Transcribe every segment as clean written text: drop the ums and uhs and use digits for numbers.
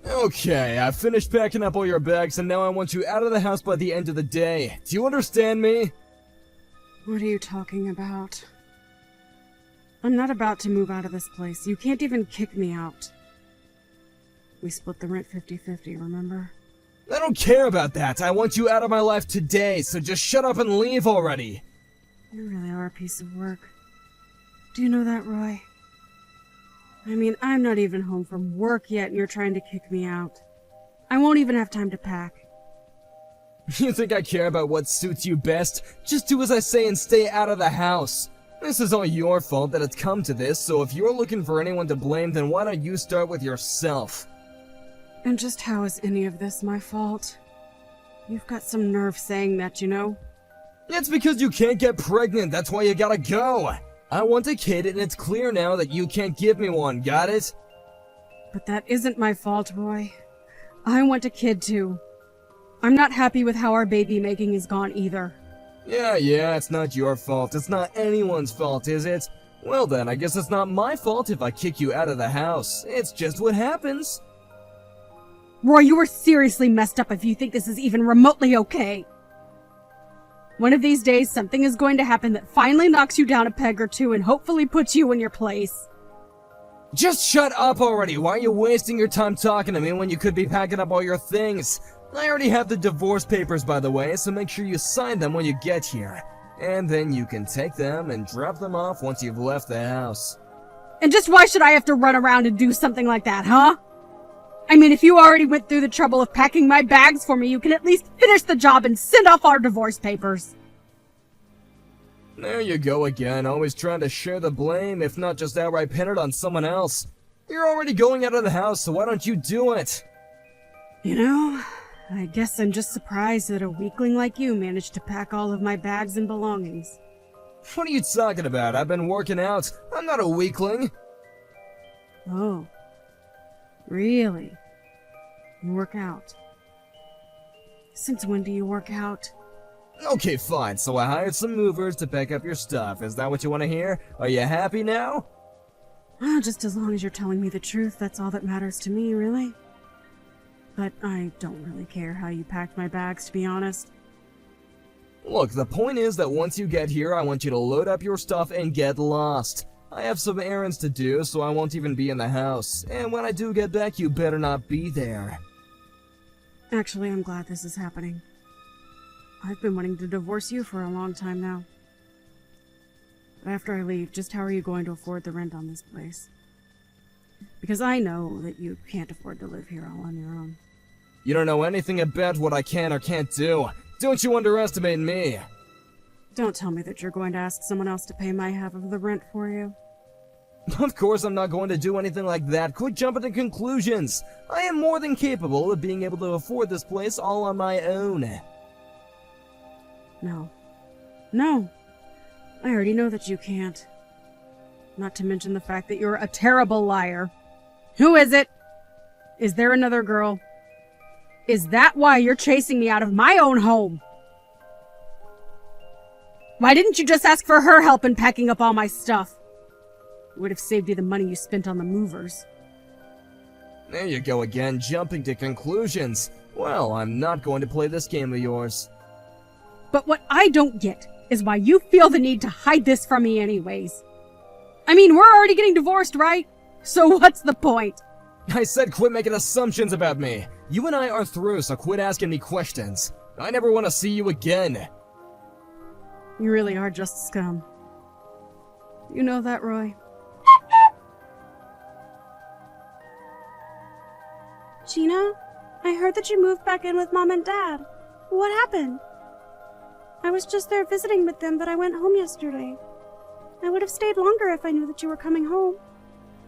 Okay, I've finished packing up all your bags and now I want you out of the house by the end of the day. Do you understand me? What are you talking about? I'm not about to move out of this place. You can't even kick me out. We split the rent 50-50, remember? I don't care about that. I want you out of my life today, so just shut up and leave already. You really are a piece of work. Do you know that, Roy? I mean, I'm not even home from work yet and you're trying to kick me out. I won't even have time to pack. You think I care about what suits you best? Just do as I say and stay out of the house. This is all your fault that it's come to this, so if you're looking for anyone to blame, then why don't you start with yourself? And just how is any of this my fault? You've got some nerve saying that, you know? It's because you can't get pregnant, that's why you gotta go. I want a kid and it's clear now that you can't give me one, got it? But that isn't my fault, Roy. I want a kid too. I'm not happy with how our baby making has gone either. Yeah, it's not your fault. It's not anyone's fault, is it? Well then, I guess it's not my fault if I kick you out of the house. It's just what happens. Roy, you are seriously messed up if you think this is even remotely okay. One of these days, something is going to happen that finally knocks you down a peg or two and hopefully puts you in your place. Just shut up already! Why are you wasting your time talking to me when you could be packing up all your things? I already have the divorce papers, by the way, so make sure you sign them when you get here. And then you can take them and drop them off once you've left the house. And just why should I have to run around and do something like that, huh? I mean, if you already went through the trouble of packing my bags for me, you can at least finish the job and send off our divorce papers. There you go again, always trying to share the blame, if not just outright pin it on someone else. You're already going out of the house, so why don't you do it? You know, I guess I'm just surprised that a weakling like you managed to pack all of my bags and belongings. What are you talking about? I've been working out. I'm not a weakling. Oh. Really? You work out? Since when do you work out? Okay, fine. So I hired some movers to pack up your stuff. Is that what you want to hear? Are you happy now? Just as long as you're telling me the truth, that's all that matters to me, really. But I don't really care how you packed my bags, to be honest. Look, the point is that once you get here, I want you to load up your stuff and get lost. I have some errands to do, so I won't even be in the house. And when I do get back, you better not be there. Actually, I'm glad this is happening. I've been wanting to divorce you for a long time now. But after I leave, just how are you going to afford the rent on this place? Because I know that you can't afford to live here all on your own. You don't know anything about what I can or can't do. Don't you underestimate me. Don't tell me that you're going to ask someone else to pay my half of the rent for you. Of course I'm not going to do anything like that. Quit jumping to conclusions. I am more than capable of being able to afford this place all on my own. No. No. I already know that you can't. Not to mention the fact that you're a terrible liar. Who is it? Is there another girl? Is that why you're chasing me out of my own home? Why didn't you just ask for her help in packing up all my stuff? It would have saved you the money you spent on the movers. There you go again, jumping to conclusions. Well, I'm not going to play this game of yours. But what I don't get is why you feel the need to hide this from me anyways. I mean, we're already getting divorced, right? So what's the point? I said quit making assumptions about me. You and I are through, so quit asking me questions. I never want to see you again. You really are just scum. You know that, Roy? Gina, I heard that you moved back in with Mom and Dad. What happened? I was just there visiting with them, but I went home yesterday. I would have stayed longer if I knew that you were coming home.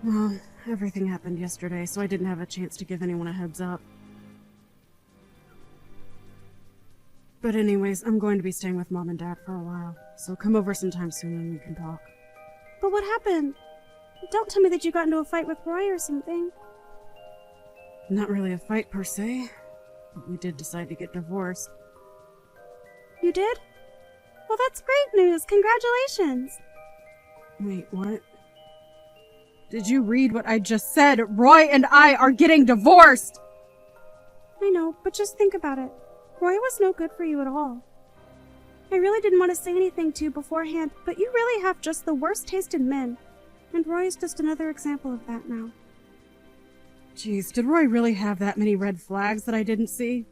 Well, everything happened yesterday, so I didn't have a chance to give anyone a heads up. But anyways, I'm going to be staying with Mom and Dad for a while, so come over sometime soon and we can talk. But what happened? Don't tell me that you got into a fight with Roy or something. Not really a fight per se, but we did decide to get divorced. You did? Well, that's great news. Congratulations. Wait, what? Did you read what I just said? Roy and I are getting divorced! I know, but just think about it. Roy was no good for you at all. I really didn't want to say anything to you beforehand, but you really have just the worst taste in men. And Roy is just another example of that now. Jeez, did Roy really have that many red flags that I didn't see?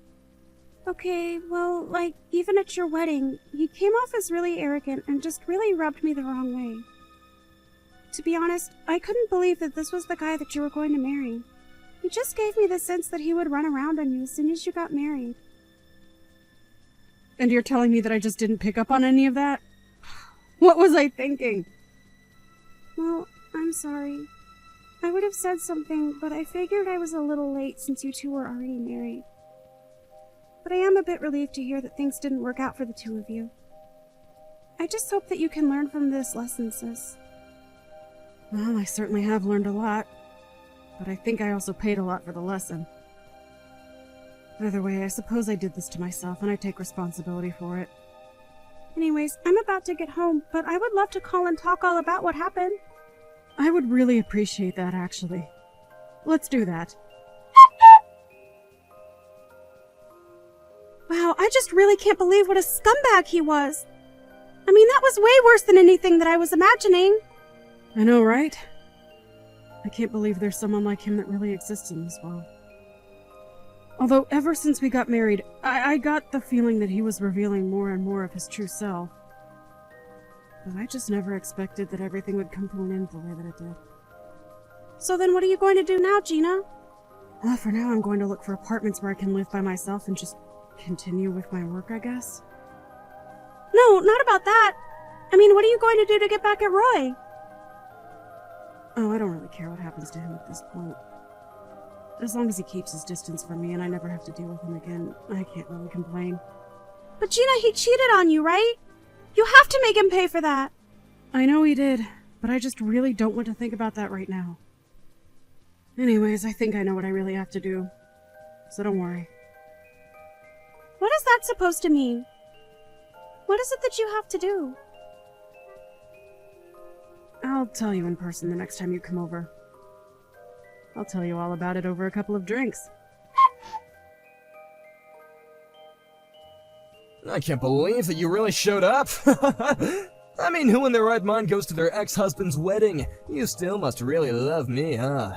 Okay, well, like, even at your wedding, he came off as really arrogant and just really rubbed me the wrong way. To be honest, I couldn't believe that this was the guy that you were going to marry. He just gave me the sense that he would run around on you as soon as you got married. And you're telling me that I just didn't pick up on any of that? What was I thinking? Well, I'm sorry. I would have said something, but I figured I was a little late since you two were already married. But I am a bit relieved to hear that things didn't work out for the two of you. I just hope that you can learn from this lesson, sis. Well, I certainly have learned a lot. But I think I also paid a lot for the lesson. Either way, I suppose I did this to myself, and I take responsibility for it. Anyways, I'm about to get home, but I would love to call and talk all about what happened. I would really appreciate that, actually. Let's do that. Wow, I just really can't believe what a scumbag he was. I mean, that was way worse than anything that I was imagining. I know, right? I can't believe there's someone like him that really exists in this world. Although, ever since we got married, I got the feeling that he was revealing more and more of his true self. But I just never expected that everything would come to an end the way that it did. So then what are you going to do now, Gina? Well, for now I'm going to look for apartments where I can live by myself and just continue with my work, I guess. No, not about that. I mean, what are you going to do to get back at Roy? Oh, I don't really care what happens to him at this point. As long as he keeps his distance from me and I never have to deal with him again, I can't really complain. But Gina, he cheated on you, right? You have to make him pay for that. I know he did, but I just really don't want to think about that right now. Anyways, I think I know what I really have to do. So don't worry. What is that supposed to mean? What is it that you have to do? I'll tell you in person the next time you come over. I'll tell you all about it over a couple of drinks. I can't believe that you really showed up. I mean, who in their right mind goes to their ex-husband's wedding? You still must really love me, huh?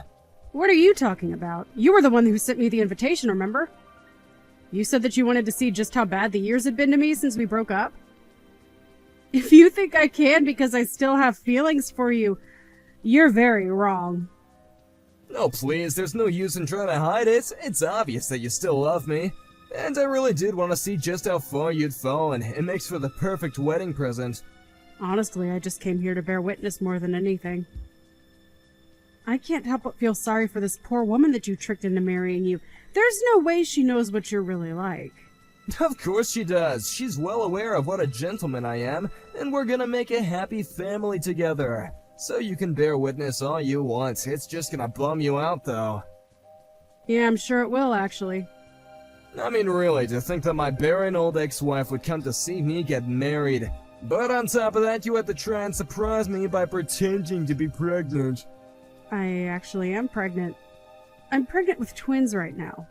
What are you talking about? You were the one who sent me the invitation, remember? You said that you wanted to see just how bad the years had been to me since we broke up. If you think I can because I still have feelings for you, you're very wrong. Oh, please, there's no use in trying to hide it. It's obvious that you still love me. And I really did want to see just how far you'd fallen. It makes for the perfect wedding present. Honestly, I just came here to bear witness more than anything. I can't help but feel sorry for this poor woman that you tricked into marrying you. There's no way she knows what you're really like. Of course she does. She's well aware of what a gentleman I am, and we're gonna make a happy family together. So you can bear witness all you want. It's just gonna bum you out, though. Yeah, I'm sure it will, actually. I mean, really, to think that my barren old ex-wife would come to see me get married. But on top of that, you had to try and surprise me by pretending to be pregnant. I actually am pregnant. I'm pregnant with twins right now.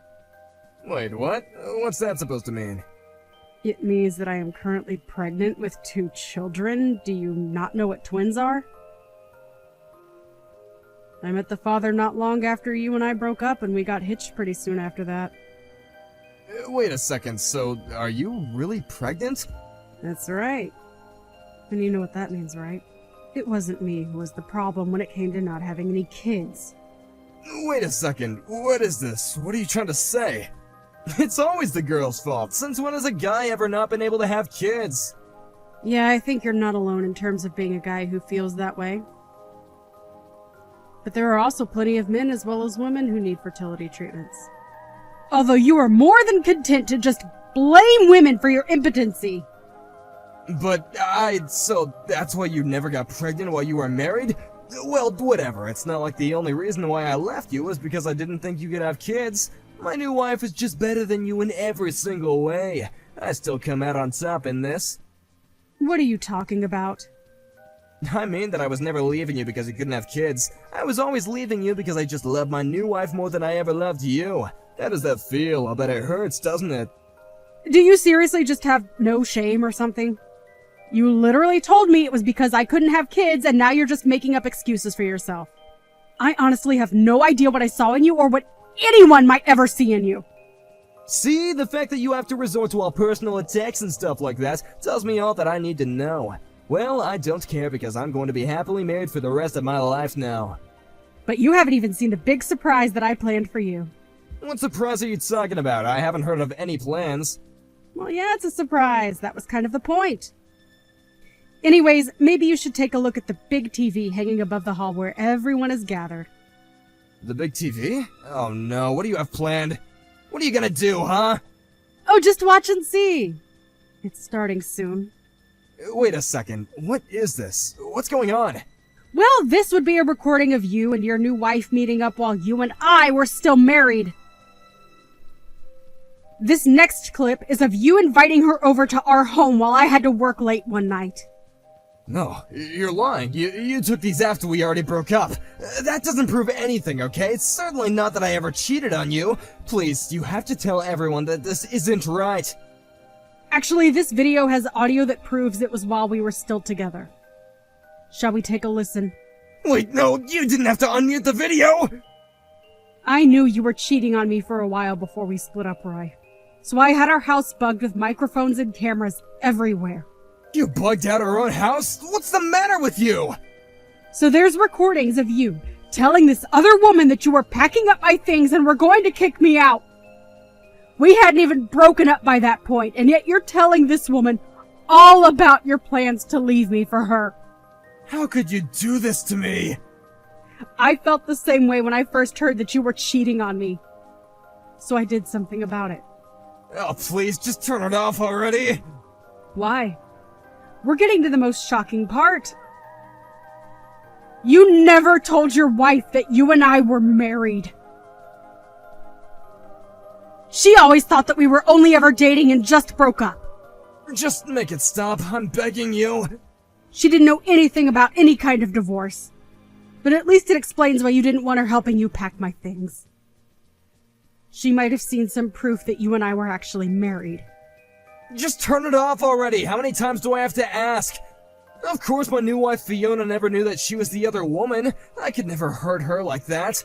Wait, what? What's that supposed to mean? It means that I am currently pregnant with 2 children. Do you not know what twins are? I met the father not long after you and I broke up, and we got hitched pretty soon after that. Wait a second, so are you really pregnant? That's right. And you know what that means, right? It wasn't me who was the problem when it came to not having any kids. Wait a second, what is this? What are you trying to say? It's always the girl's fault. Since when has a guy ever not been able to have kids? Yeah, I think you're not alone in terms of being a guy who feels that way. But there are also plenty of men as well as women who need fertility treatments. Although you are more than content to just blame women for your impotency. But so that's why you never got pregnant while you were married? Well, whatever. It's not like the only reason why I left you was because I didn't think you could have kids. My new wife is just better than you in every single way. I still come out on top in this. What are you talking about? I mean that I was never leaving you because you couldn't have kids. I was always leaving you because I just loved my new wife more than I ever loved you. How does that feel? I bet it hurts, doesn't it? Do you seriously just have no shame or something? You literally told me it was because I couldn't have kids, and now you're just making up excuses for yourself. I honestly have no idea what I saw in you or what anyone might ever see in you. See, the fact that you have to resort to all personal attacks and stuff like that tells me all that I need to know. Well, I don't care because I'm going to be happily married for the rest of my life now. But you haven't even seen the big surprise that I planned for you. What surprise are you talking about? I haven't heard of any plans. Well, yeah, it's a surprise. That was kind of the point. Anyways, maybe you should take a look at the big TV hanging above the hall where everyone is gathered. The big TV? Oh no, what do you have planned? What are you gonna do, huh? Oh, just watch and see. It's starting soon. Wait a second, what is this? What's going on? Well, this would be a recording of you and your new wife meeting up while you and I were still married. This next clip is of you inviting her over to our home while I had to work late one night. No, you're lying. You took these after we already broke up. That doesn't prove anything, okay? It's certainly not that I ever cheated on you. Please, you have to tell everyone that this isn't right. Actually, this video has audio that proves it was while we were still together. Shall we take a listen? Wait, no, you didn't have to unmute the video! I knew you were cheating on me for a while before we split up, Roy. So I had our house bugged with microphones and cameras everywhere. You bugged out our own house? What's the matter with you? So there's recordings of you telling this other woman that you were packing up my things and were going to kick me out. We hadn't even broken up by that point, and yet you're telling this woman all about your plans to leave me for her. How could you do this to me? I felt the same way when I first heard that you were cheating on me. So I did something about it. Oh, please, just turn it off already. Why? We're getting to the most shocking part. You never told your wife that you and I were married. She always thought that we were only ever dating and just broke up. Just make it stop, I'm begging you. She didn't know anything about any kind of divorce. But at least it explains why you didn't want her helping you pack my things. She might have seen some proof that you and I were actually married. Just turn it off already! How many times do I have to ask? Of course my new wife Fiona never knew that she was the other woman. I could never hurt her like that.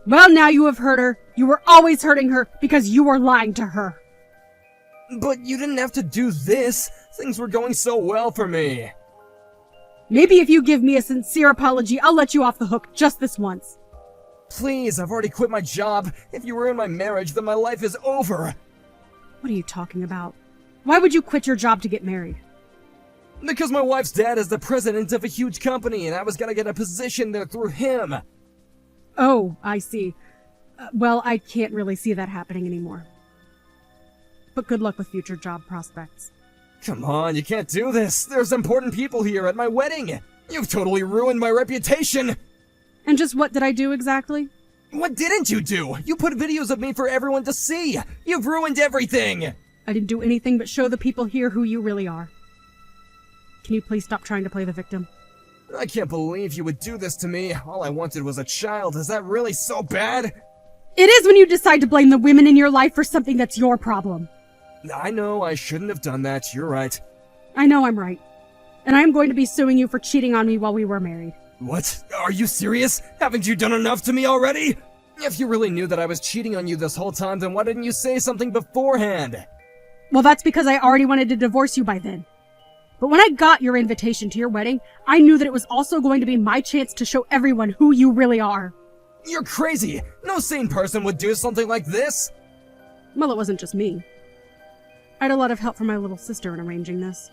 Well, now you have hurt her. You were always hurting her because you were lying to her. But you didn't have to do this. Things were going so well for me. Maybe if you give me a sincere apology, I'll let you off the hook just this once. Please, I've already quit my job. If you ruin my marriage, then my life is over. What are you talking about? Why would you quit your job to get married? Because my wife's dad is the president of a huge company, and I was gonna get a position there through him. Oh, I see. Well, I can't really see that happening anymore. But good luck with future job prospects. Come on, you can't do this. There's important people here at my wedding. You've totally ruined my reputation. And just what did I do exactly? What didn't you do? You put videos of me for everyone to see. You've ruined everything. I didn't do anything but show the people here who you really are. Can you please stop trying to play the victim? I can't believe you would do this to me. All I wanted was a child. Is that really so bad? It is when you decide to blame the women in your life for something that's your problem. I know I shouldn't have done that. You're right. I know I'm right. And I'm going to be suing you for cheating on me while we were married. What? Are you serious? Haven't you done enough to me already? If you really knew that I was cheating on you this whole time, then why didn't you say something beforehand? Well, that's because I already wanted to divorce you by then. But when I got your invitation to your wedding, I knew that it was also going to be my chance to show everyone who you really are. You're crazy! No sane person would do something like this! Well, it wasn't just me. I had a lot of help from my little sister in arranging this.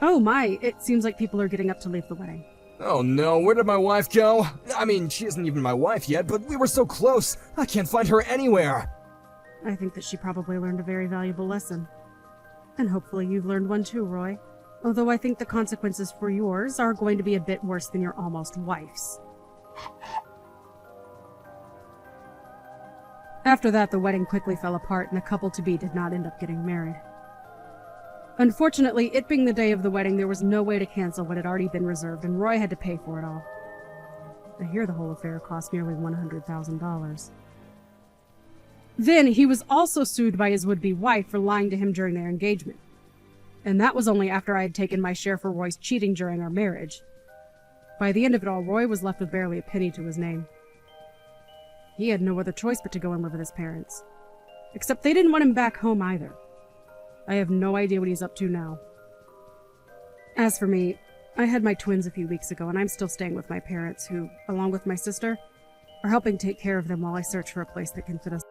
Oh my, it seems like people are getting up to leave the wedding. Oh no, where did my wife go? I mean, she isn't even my wife yet, but we were so close. I can't find her anywhere. I think that she probably learned a very valuable lesson. And hopefully you've learned one too, Roy. Although I think the consequences for yours are going to be a bit worse than your almost wife's. After that, the wedding quickly fell apart and the couple-to-be did not end up getting married. Unfortunately, it being the day of the wedding, there was no way to cancel what had already been reserved, and Roy had to pay for it all. I hear the whole affair cost nearly $100,000. Then he was also sued by his would-be wife for lying to him during their engagement. And that was only after I had taken my share for Roy's cheating during our marriage. By the end of it all, Roy was left with barely a penny to his name. He had no other choice but to go and live with his parents. Except they didn't want him back home either. I have no idea what he's up to now. As for me, I had my twins a few weeks ago, and I'm still staying with my parents, who, along with my sister, are helping take care of them while I search for a place that can fit us.